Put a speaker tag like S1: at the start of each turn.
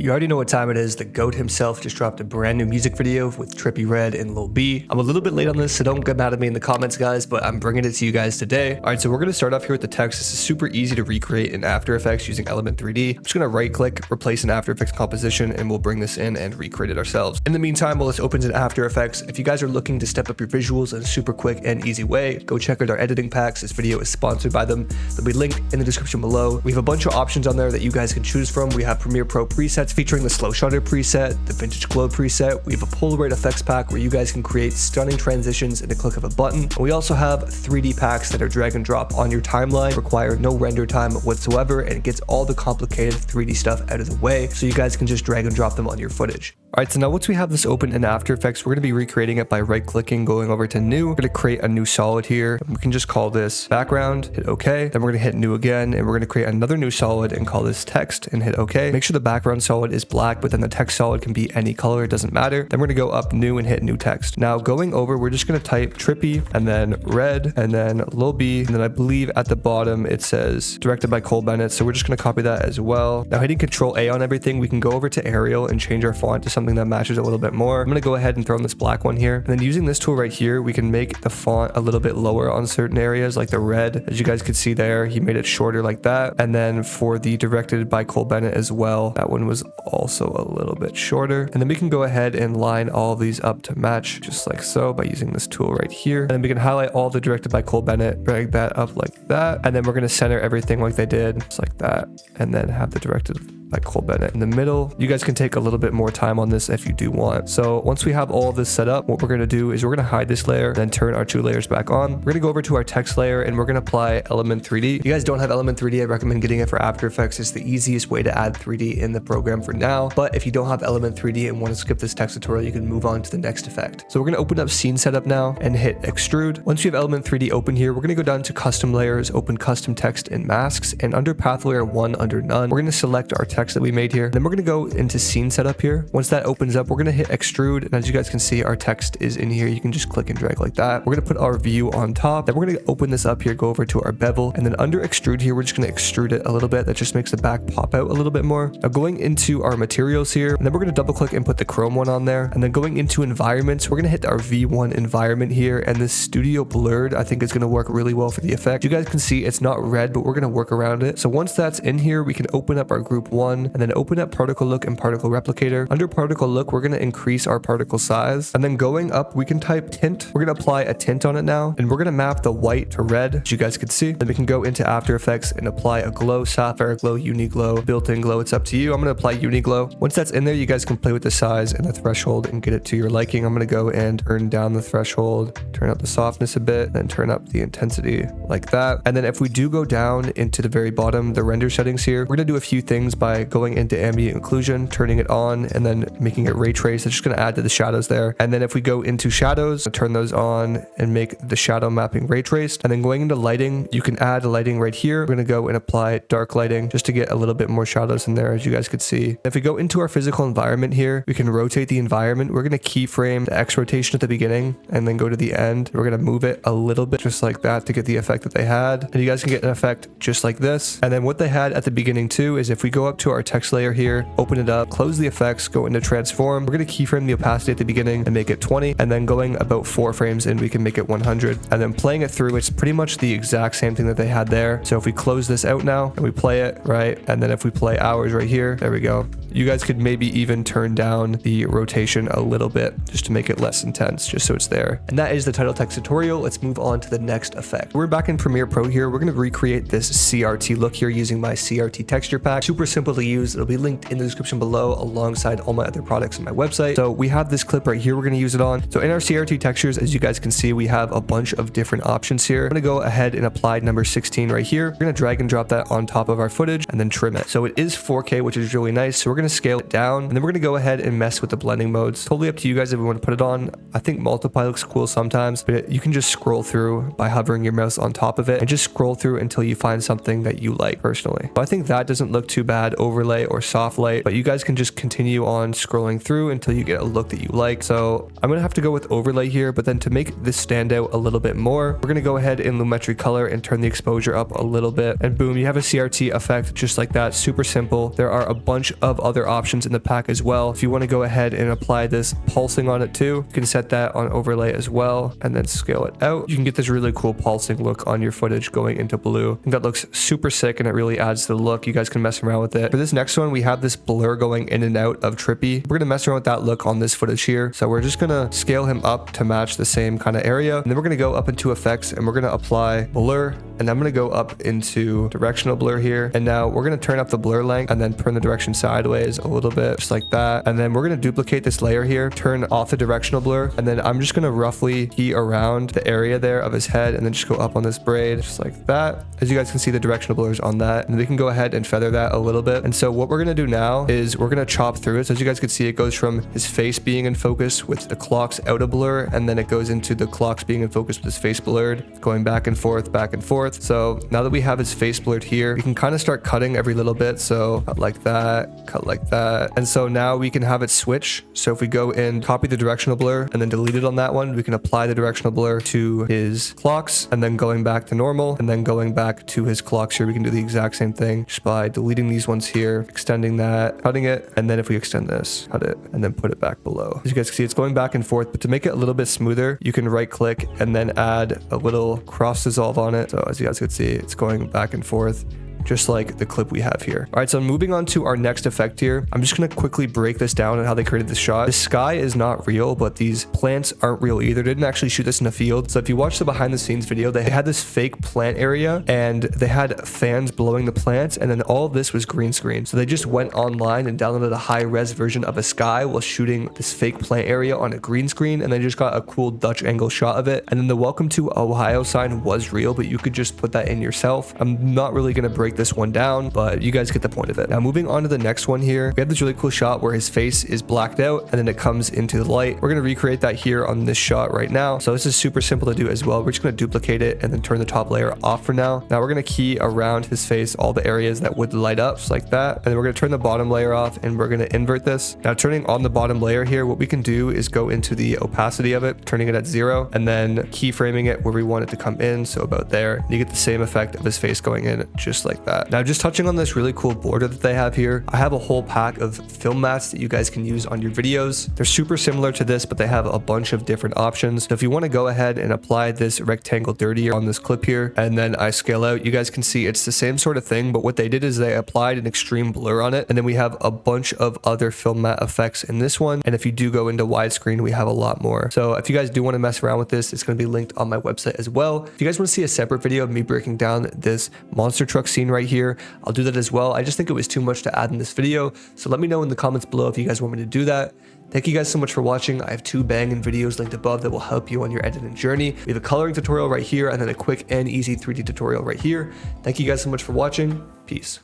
S1: You already know what time it is. The GOAT himself just dropped a brand new music video with Trippie Red and Lil B. I'm a little bit late on this, so don't get mad at me in the comments, guys, but I'm bringing it to you guys today. All right, so we're going to start off here with the text. This is super easy to recreate in After Effects using Element 3D. I'm just going to right click, replace an After Effects composition, and we'll bring this in and recreate it ourselves. In the meantime, while this opens in After Effects, if you guys are looking to step up your visuals in a super quick and easy way, go check out our editing packs. This video is sponsored by them. They'll be linked in the description below. We have a bunch of options on there that you guys can choose from. We have Premiere Pro presets featuring the slow shutter preset, the vintage glow preset. We have a Polaroid effects pack where you guys can create stunning transitions in a click of a button. And we also have 3D packs that are drag and drop on your timeline, require no render time whatsoever, and it gets all the complicated 3D stuff out of the way so you guys can just drag and drop them on your footage. All right, so now once we have this open in After Effects, we're going to be recreating it by right clicking, going over to new. We're going to create a new solid here. We can just call this background, hit OK. Then we're going to hit new again, and we're going to create another new solid and call this text and hit OK. Make sure the background solid is black, but then the text solid can be any color. It doesn't matter. Then we're going to go up new and hit new text. Now going over, we're just going to type Trippie and then Red and then Lil B. And then I believe at the bottom it says directed by Bennett. So we're just going to copy that as well. Now hitting Control A on everything, we can go over to Arial and change our font to something that matches a little bit more. I'm going to go ahead and throw in this black one here. And then using this tool right here, we can make the font a little bit lower on certain areas like the red. As you guys could see there, he made it shorter like that. And then for the directed by Bennett as well, that one was also a little bit shorter. And then we can go ahead and line all of these up to match just like so by using this tool right here. And then we can highlight all the directed by Bennett, drag that up like that. And then we're going to center everything like they did, just like that. And then have the directed by Bennett in the middle. You guys can take a little bit more time on this if you do want. So once we have all of this set up, what we're going to do is we're going to hide this layer, then turn our two layers back on. We're going to go over to our text layer and we're going to apply Element 3D. If you guys don't have Element 3D, I recommend getting it for After Effects. It's the easiest way to add 3D in the program for now. But if you don't have Element 3D and want to skip this text tutorial, you can move on to the next effect. So we're going to open up Scene Setup now and hit Extrude. Once you have Element 3D open here, we're going to go down to Custom Layers, open Custom Text and Masks, and under Path Layer 1 under None, we're going to select our text that we made here. Then we're going to go into Scene Setup here. Once that opens up, we're going to hit Extrude, and as you guys can see, our text is in here. You can just click and drag like that. We're going to put our view on top. Then we're going to open this up here, go over to our bevel, and then under Extrude here, we're just going to extrude it a little bit. That just makes the back pop out a little bit more. Now going into our materials here, and then we're going to double click and put the chrome one on there. And then going into environments, we're going to hit our V1 environment here, and this studio blurred I think is going to work really well for the effect. You guys can see it's not red, but we're going to work around it. So once that's in here, we can open up our group 1 and then open up particle look and particle replicator. Under particle look, we're going to increase our particle size, and then going up, we can type tint. We're going to apply a tint on it now, and we're going to map the white to red, as you guys can see. Then we can go into After Effects and apply a glow, sapphire glow, uni glow, built-in glow. It's up to you. I'm going to apply uni glow. Once that's in there, you guys can play with the size and the threshold and get it to your liking. I'm going to go and turn down the threshold, turn up the softness a bit, then turn up the intensity like that. And then if we do go down into the very bottom, the render settings here, we're going to do a few things by going into ambient occlusion, turning it on, and then making it ray trace. It's just going to add to the shadows there. And then if we go into shadows, turn those on and make the shadow mapping ray traced. And then going into lighting, you can add lighting right here. We're going to go and apply dark lighting just to get a little bit more shadows in there, as you guys could see. If we go into our physical environment here, we can rotate the environment. We're going to keyframe the X rotation at the beginning and then go to the end. We're going to move it a little bit just like that to get the effect that they had. And you guys can get an effect just like this. And then what they had at the beginning too is if we go up to our text layer here, open it up, close the effects, go into transform. We're going to keyframe the opacity at the beginning and make it 20, and then going about 4 frames in, we can make it 100. And then playing it through, it's pretty much the exact same thing that they had there. So if we close this out now and we play it, right, and then if we play hours right here, there we go. You guys could maybe even turn down the rotation a little bit just to make it less intense, just so it's there. And that is the title text tutorial. Let's move on to the next effect. We're back in Premiere Pro here. We're going to recreate this CRT look here using my CRT texture pack. Super simple to use. It'll be linked in the description below alongside all my other products on my website. So we have this clip right here we're going to use it on. So in our CRT textures, as you guys can see, we have a bunch of different options here. I'm going to go ahead and apply number 16 right here. We're going to drag and drop that on top of our footage and then trim it. So it is 4K, which is really nice. So we're going to scale it down, and then we're going to go ahead and mess with the blending modes. Totally up to you guys if you want to put it on. I think multiply looks cool sometimes, but you can just scroll through by hovering your mouse on top of it and just scroll through until you find something that you like personally. But I think that doesn't look too bad overlay or soft light, but you guys can just continue on scrolling through until you get a look that you like. So I'm gonna have to go with overlay here, but then to make this stand out a little bit more, we're gonna go ahead in lumetri color and turn the exposure up a little bit, and boom, you have a CRT effect just like that. Super simple. There are a bunch of other options in the pack as well. If you want to go ahead and apply this pulsing on it too, you can set that on overlay as well and then scale it out. You can get this really cool pulsing look on your footage going into blue. I think that looks super sick and it really adds to the look. You guys can mess around with it. For this next one, we have this blur going in and out of Trippie. We're gonna mess around with that look on this footage here. So we're just gonna scale him up to match the same kind of area, and then we're gonna go up into effects and we're gonna apply blur, and I'm gonna go up into directional blur here, and now we're gonna turn up the blur length and then turn the direction sideways a little bit, just like that. And then we're gonna duplicate this layer here, turn off the directional blur, and then I'm just gonna roughly key around the area there of his head and then just go up on this braid just like that. As you guys can see, the directional blur is on that, and we can go ahead and feather that a little bit. And so what we're gonna do now is we're gonna chop through it. So as you guys can see, it goes from his face being in focus with the clocks out of blur, and then it goes into the clocks being in focus with his face blurred, going back and forth, back and forth. So now that we have his face blurred here, we can kind of start cutting every little bit. So cut like that, cut like that. And so now we can have it switch. So if we go in, copy the directional blur and then delete it on that one, we can apply the directional blur to his clocks and then going back to normal and then going back to his clocks here. We can do the exact same thing just by deleting these ones here, extending that, cutting it. And then if we extend this, cut it, and then put it back below. As you guys can see, it's going back and forth, but to make it a little bit smoother, you can right click and then add a little cross dissolve on it. So as you guys can see, it's going back and forth, just like the clip we have here. All right, so moving on to our next effect here. I'm just gonna quickly break this down on how they created this shot. The sky is not real, but these plants aren't real either. They didn't actually shoot this in a field. So if you watch the behind the scenes video, they had this fake plant area and they had fans blowing the plants, and then all of this was green screen. So they just went online and downloaded a high res version of a sky while shooting this fake plant area on a green screen, and they just got a cool Dutch angle shot of it. And then the welcome to Ohio sign was real, but you could just put that in yourself. I'm not really gonna break this one down, but you guys get the point of it. Now moving on to the next one here, we have this really cool shot where his face is blacked out and then it comes into the light. We're going to recreate that here on this shot right now. So this is super simple to do as well. We're just going to duplicate it and then turn the top layer off for now. Now we're going to key around his face all the areas that would light up just like that, and then we're going to turn the bottom layer off and we're going to invert this. Now turning on the bottom layer here, what we can do is go into the opacity of it, turning it at 0, and then keyframing it where we want it to come in, so about there. You get the same effect of his face going in just like that. Now just touching on this really cool border that they have here, I have a whole pack of film mats that you guys can use on your videos. They're super similar to this, but they have a bunch of different options. So if you want to go ahead and apply this rectangle dirty on this clip here, and then I scale out, you guys can see it's the same sort of thing, but what they did is they applied an extreme blur on it, and then we have a bunch of other film mat effects in this one. And if you do go into widescreen, we have a lot more. So if you guys do want to mess around with this, it's going to be linked on my website as well. If you guys want to see a separate video of me breaking down this monster truck scene right here, I'll do that as well. I just think it was too much to add in this video, so let me know in the comments below if you guys want me to do that. Thank you guys so much for watching. I have 2 banging videos linked above that will help you on your editing journey. We have a coloring tutorial right here and then a quick and easy 3D tutorial right here. Thank you guys so much for watching. Peace.